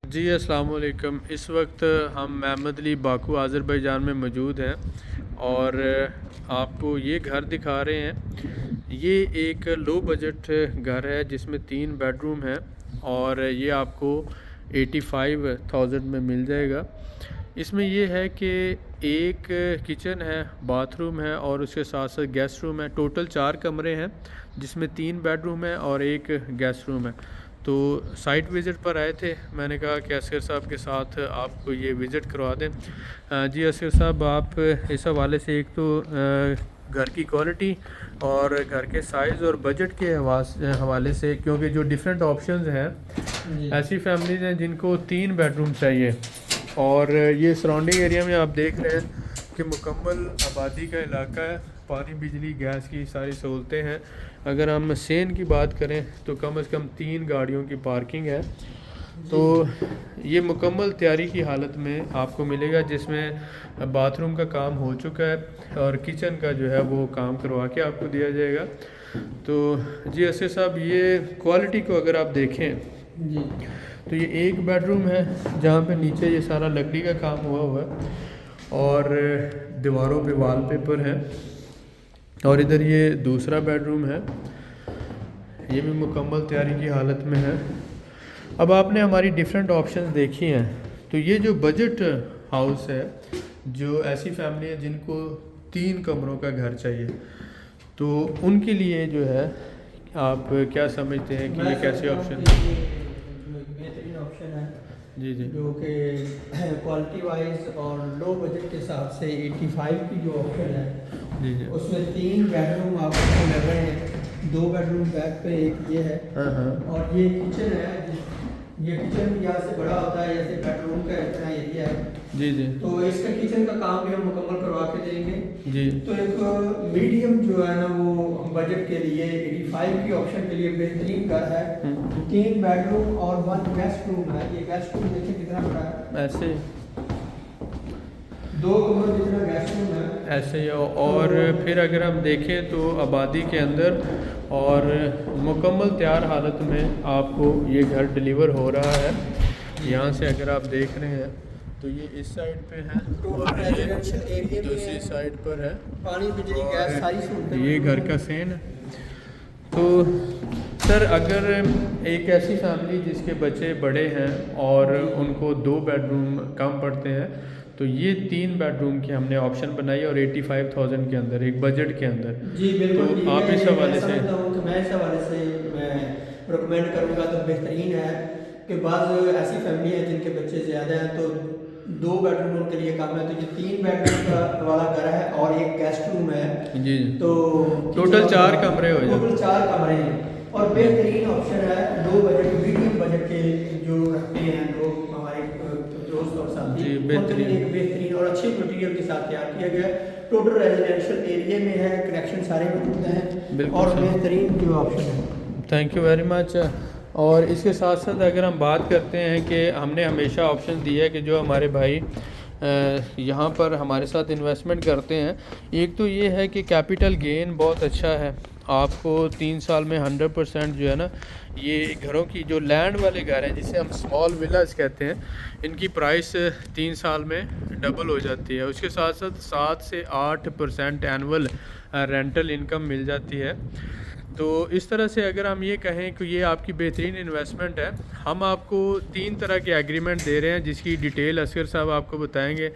जी अस्सलाम वालेकुम। इस वक्त हम महमद अली बाकू आज़रबाईजान में मौजूद हैं और आपको ये घर दिखा रहे हैं। ये एक लो बजट घर है जिसमें 3 बेडरूम है और ये आपको 85,000 में मिल जाएगा। इसमें ये है कि एक किचन है, बाथरूम है और उसके साथ साथ गेस्ट रूम है। टोटल 4 कमरे हैं जिसमें 3 बेडरूम है और एक गेस्ट रूम है। तो साइट विज़िट पर आए थे, मैंने कहा कि असगर साहब के साथ आपको ये विज़िट करवा दें। जी असगर साहब, आप इस हवाले से एक तो घर की क्वालिटी और घर के साइज़ और बजट के हवाले से, क्योंकि जो डिफरेंट ऑप्शंस हैं, ऐसी फैमिलीज़ हैं जिनको 3 बेडरूम चाहिए और ये सराउंडिंग एरिया में आप देख रहे हैं कि मुकम्मल आबादी का इलाका है। पानी, बिजली, गैस की सारी सहूलतें हैं। अगर हम सेन की बात करें तो कम से कम 3 गाड़ियों की पार्किंग है। तो ये मुकम्मल तैयारी की हालत में आपको मिलेगा, जिसमें बाथरूम का काम हो चुका है और किचन का जो है वो काम करवा के आपको दिया जाएगा। तो जी असर साहब, ये क्वालिटी को अगर आप देखें जी, तो ये एक बेडरूम है जहाँ पे नीचे ये सारा लकड़ी का काम हुआ है और दीवारों पे वॉलपेपर है। और इधर ये दूसरा बेडरूम है, ये भी मुकम्मल तैयारी की हालत में है। अब आपने हमारी डिफरेंट ऑप्शंस देखी हैं, तो ये जो बजट हाउस है, जो ऐसी फैमिली है जिनको 3 कमरों का घर चाहिए, तो उनके लिए जो है आप क्या समझते हैं कि ये कैसे ऑप्शन? बेहतरीन ऑप्शन है जी जी जो कि क्वालिटी वाइज और लो बजट के हिसाब से 85 की जो ऑप्शन है जी जी। उसमें 3 बेडरूम आपको मिल रहे हैं। 2 बेडरूम बैक पे एक ये है हाँ हाँ और ये किचन है। ये किचन भी यहाँ से बड़ा होता है, जैसे बेडरूम का इतना एरिया है। जी जी तो इसका किचन का काम भी हम मुकम्मल करवा के देंगे। जी तो एक मीडियम जो है ना वो बजट के लिए 85 की ऑप्शन के लिए बेहतरीन घर है। 3 बेडरूम और 1 गेस्ट रूम है। ये गेस्ट रूम देखिए कितना बड़ा है, ऐसे 2 कमरों जितना गेस्ट रूम है। ऐसे ही और फिर अगर हम देखें तो आबादी के अंदर और मुकम्मल तैयार हालत में आपको ये घर डिलीवर हो रहा है। यहाँ से अगर आप देख रहे हैं तो ये इस साइड पे है और ये रेजिडेंशियल एरिया में दूसरी है। साइड पर है। पानी, बिजली, गैस सारी सहूलतें ये घर का सेन है। तो सर, अगर एक ऐसी फैमिली जिसके बच्चे बड़े हैं और उनको 2 बेडरूम कम पड़ते हैं, तो ये 3 बेडरूम की हमने ऑप्शन बनाई और 85,000 के अंदर, एक बजट के अंदर। जी बिल्कुल तो ठीक आप है। इस ये हवाले मैं से समझता हूँ कि मैं इस हवाले से मैं रिकमेंड करूँगा तो बेहतरीन है कि बाज़ ऐसी फैमिली है जिनके बच्चे ज़्यादा हैं तो 2 बेडरूम उनके लिए कम है। तो ये 3 बेडरूम का वाला घर है और एक गेस्ट रूम है। जी तो टोटल 4 कमरे हो जाते टोटल 4 कमरे हैं और बेहतरीन ऑप्शन है। लो बजट, मीडियम बजट के जो रखते हैं लोग, हमारे दोस्त और साथी, जी, उनके बेहतरीन। लिए एक बेहतरीन और अच्छे मटेरियल के साथ तैयार किया गया है। टोटल रेजिडेंशियल एरिया में है, कनेक्शन सारे मौजूद हैं बिल्कुल और सही। बेहतरीन जो ऑप्शन है। Thank you very much. और इसके साथ साथ अगर हम बात करते हैं कि हमने हमेशा ऑप्शन दिया है कि जो हमारे भाई यहाँ पर हमारे साथ इन्वेस्टमेंट करते हैं, एक तो ये है कि कैपिटल गेन बहुत अच्छा है। आपको 3 साल में 100% जो है ना, ये घरों की जो लैंड वाले घर हैं जिसे हम स्मॉल विलाज कहते हैं, इनकी प्राइस 3 साल में डबल हो जाती है। उसके साथ साथ 7 से 8% एनुअल रेंटल इनकम मिल जाती है। तो इस तरह से अगर हम ये कहें कि ये आपकी बेहतरीन इन्वेस्टमेंट है। हम आपको 3 तरह के एग्रीमेंट दे रहे हैं जिसकी डिटेल असगर साहब आपको बताएंगे।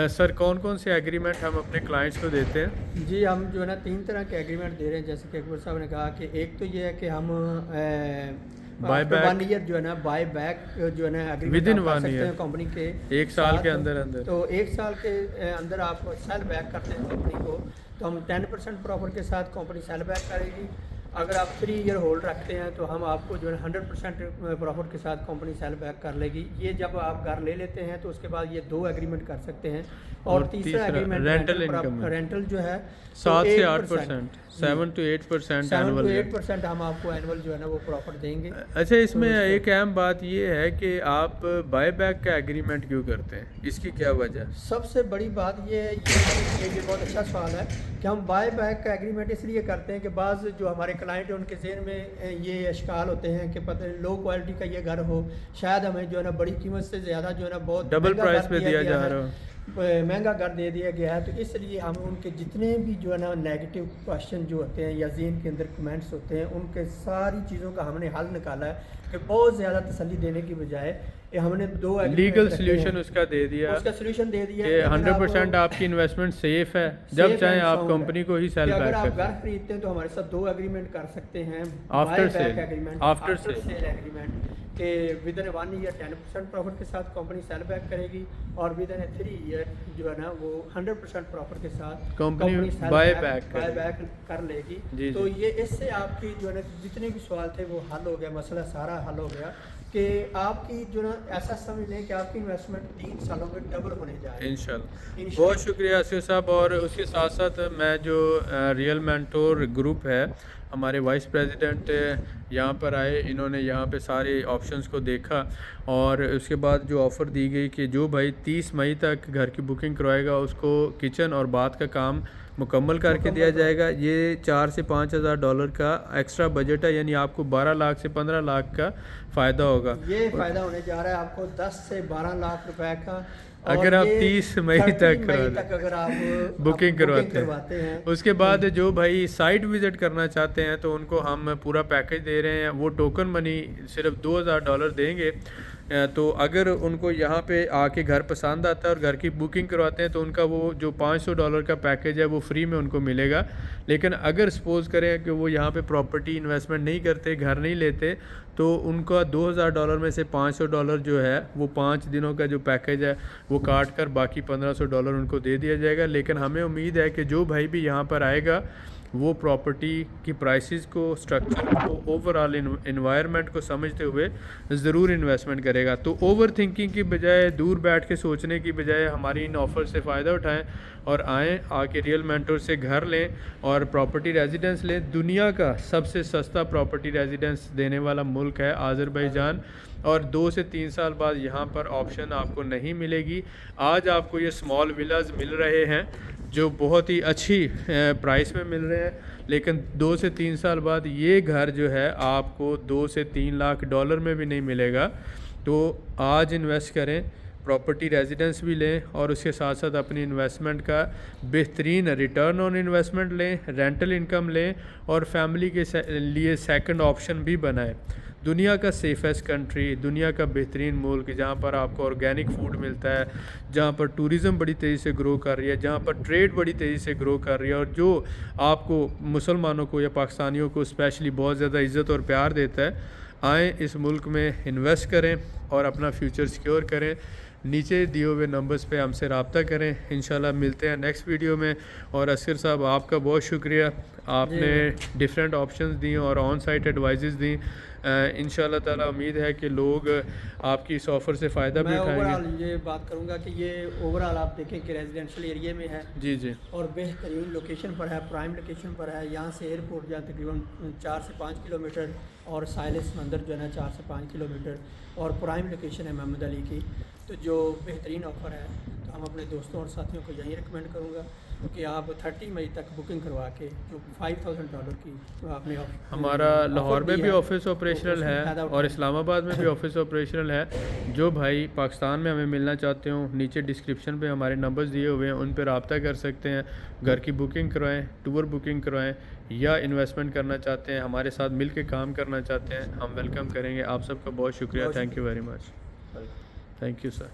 सर, कौन कौन से एग्रीमेंट हम अपने क्लाइंट्स को देते हैं? जी, हम जो है ना 3 तरह के एग्रीमेंट दे रहे हैं। जैसे कि अकबर साहब ने कहा कि एक तो ये है कि हम बाय बैक 1 ईयर जो है ना बाय बैक जो है ना एग्रीमेंट विदिन आप कर 1 सकते ईयर, हैं कंपनी के 1 साल के साथ। अंदर अंदर। तो 1 साल के अंदर आप सेल बैक करते हैं कंपनी को, तो हम 10% प्रॉफिट के साथ कंपनी सेल बैक करेगी। अगर आप 3 ईयर होल्ड रखते हैं तो हम आपको जो है 100% प्रॉफिट के साथ कंपनी सेल बैक कर लेगी। ये जब आप घर ले लेते हैं तो उसके बाद ये 2 एग्रीमेंट कर सकते हैं। और तीसरा एग्रीमेंट रेंटल इनकम है। रेंटल जो है 7 से 8%, 7 to 8% 7 एनुअल to है। 8% हम आपको एनुअल जो है ना वो प्रॉफिट देंगे। अच्छा, इसमें एक अहम बात ये है कि आप बाय बैक का एग्रीमेंट क्यों करते हैं, इसकी क्या वजह? सबसे बड़ी बात ये है, ये बहुत अच्छा सवाल है कि हम बाय बैक का एग्रीमेंट इसलिए करते हैं कि बाज़ जो हमारे क्लाइंट है उनके जहन में ये अशकाल होते हैं कि पता लो क्वालिटी का ये घर हो, शायद हमें जो है ना बड़ी कीमत से ज़्यादा जो है ना बहुत डबल प्राइस पे दिया जा रहा है, महंगा घर दे दिया गया है। तो इसलिए हम उनके जितने भी जो है ना नेगेटिव क्वेश्चन जो होते हैं या ज़हन के अंदर कमेंट्स होते हैं, उनके सारी चीज़ों का हमने हल निकाला है कि बहुत ज़्यादा तसल्ली देने की बजाय हमने 2 लीगल सोल्यूशन उसका दे दिया, उसका सोल्यूशन दे दिया कि 100% आपकी इन्वेस्टमेंट सेफ है, जब चाहे आप कंपनी को ही सेल बैक अगर कर आप घर खरीदते हैं तो हमारे साथ 2 एग्रीमेंट कर सकते हैं, after sale agreement, after sale agreement कि विद इन 1 ईयर 10% प्रॉफिट के साथ कंपनी सेल बैक करेगी और विद इन 3 ईयर जो है ना वो 100% प्रॉफिट के साथ कंपनी बाय बैक कर लेगी। जी, तो जी। ये इससे आपकी जो है ना जितने भी सवाल थे वो हल हो गया, मसला सारा हल हो गया कि आपकी जो ना ऐसा समझ लें कि आपकी इन्वेस्टमेंट 3 सालों में डबल होने जा रही है इंशाल्लाह। बहुत शुक्रिया आसिफ साहब। और उसके साथ साथ मैं जो रियल मेंटोर ग्रुप है, हमारे वाइस प्रेसिडेंट यहाँ पर आए, इन्होंने यहाँ पे सारे ऑप्शंस को देखा और उसके बाद जो ऑफ़र दी गई कि जो भाई 30 मई तक घर की बुकिंग करवाएगा उसको किचन और बाथ का काम मुकम्मल करके दिया जाएगा। ये 4 से 5 हज़ार डॉलर का एक्स्ट्रा बजट है, यानी आपको 12 लाख से 15 लाख का फ़ायदा होगा। ये फ़ायदा होने जा रहा है आपको 10 से 12 लाख रुपए का, अगर आप 30 मई तक अगर आप बुकिंग करवाते हैं। उसके बाद जो भाई साइट विज़िट करना चाहते हैं तो उनको हम पूरा पैकेज दे रहे हैं, वो टोकन मनी सिर्फ $2000 देंगे। तो अगर उनको यहाँ पे आके घर पसंद आता है और घर की बुकिंग करवाते हैं तो उनका वो जो $500 का पैकेज है वो फ्री में उनको मिलेगा। लेकिन अगर सपोज़ करें कि वो यहाँ पे प्रॉपर्टी इन्वेस्टमेंट नहीं करते, घर नहीं लेते, तो उनका $2000 में से $500 जो है वो 5 दिनों का जो पैकेज है वो काट कर बाकी $1500 उनको दे दिया जाएगा। लेकिन हमें उम्मीद है कि जो भाई भी यहाँ पर आएगा वो प्रॉपर्टी की प्राइसेस को, स्ट्रक्चर को, ओवरऑल इन्वायरमेंट को समझते हुए ज़रूर इन्वेस्टमेंट करेगा। तो ओवर थिंकिंग की बजाय, दूर बैठ के सोचने की बजाय हमारी इन ऑफ़र से फ़ायदा उठाएं और आएँ, आके रियल मेंटोर से घर लें और प्रॉपर्टी रेजिडेंस लें। दुनिया का सबसे सस्ता प्रॉपर्टी रेजिडेंस देने वाला मुल्क है आज़रबाईजान, और 2 से 3 साल बाद यहाँ पर ऑप्शन आपको नहीं मिलेगी। आज आपको ये स्मॉल विलाज मिल रहे हैं जो बहुत ही अच्छी प्राइस में मिल रहे हैं, लेकिन 2 से 3 साल बाद ये घर जो है आपको 2 से 3 लाख डॉलर में भी नहीं मिलेगा। तो आज इन्वेस्ट करें, प्रॉपर्टी रेजिडेंस भी लें और उसके साथ साथ अपनी इन्वेस्टमेंट का बेहतरीन रिटर्न ऑन इन्वेस्टमेंट लें, रेंटल इनकम लें और फैमिली के लिए सेकंड ऑप्शन भी बनाएं। दुनिया का सेफेस्ट कंट्री, दुनिया का बेहतरीन मुल्क जहाँ पर आपको ऑर्गेनिक फूड मिलता है, जहाँ पर टूरिज़म बड़ी तेज़ी से ग्रो कर रही है, जहाँ पर ट्रेड बड़ी तेज़ी से ग्रो कर रही है और जो आपको मुसलमानों को या पाकिस्तानियों को स्पेशली बहुत ज़्यादा इज़्ज़त और प्यार देता है। आएँ, इस मुल्क में इन्वेस्ट करें और अपना फ्यूचर सिक्योर करें। नीचे दिए हुए नंबर्स पे हमसे रब्ता करें। इंशाल्लाह मिलते हैं नेक्स्ट वीडियो में। और असगर साहब, आपका बहुत शुक्रिया, आपने डिफरेंट ऑप्शंस दी और ऑन साइट एडवाइजेस दी। इंशाल्लाह ताला उम्मीद है कि लोग आपकी इस ऑफ़र से फ़ायदा भी उठाएंगे। ओवरऑल ये बात करूँगा कि ये ओवरऑल आप देखें कि रेजिडेंशियल एरिया में है जी जी, और बेहतरीन लोकेशन पर है, प्राइम लोकेशन पर है। यहाँ से एयरपोर्ट जहाँ तकरीबन 4 से 5 किलोमीटर और साहिल समंदर जो है ना 4 से 5 किलोमीटर और प्राइम लोकेशन है मोहम्मद अली की। तो जो बेहतरीन ऑफ़र है, तो हम अपने दोस्तों और साथियों को यही रिकमेंड करूँगा कि आप 30 मई तक बुकिंग करवा के जो $5000 की तो आपने हमारा लाहौर में भी ऑफिस ऑपरेशनल है और इस्लामाबाद में भी ऑफिस ऑपरेशनल है। जो भाई पाकिस्तान में हमें मिलना चाहते हो, नीचे डिस्क्रिप्शन पे हमारे नंबर्स दिए हुए हैं, उन पर रब्ता कर सकते हैं। घर की बुकिंग करवाएं, टूर बुकिंग करवाएं या इन्वेस्टमेंट करना चाहते हैं, हमारे साथ मिल के काम करना चाहते हैं, हम वेलकम करेंगे। आप सबका बहुत शुक्रिया। Thank you very much. Thank you sir.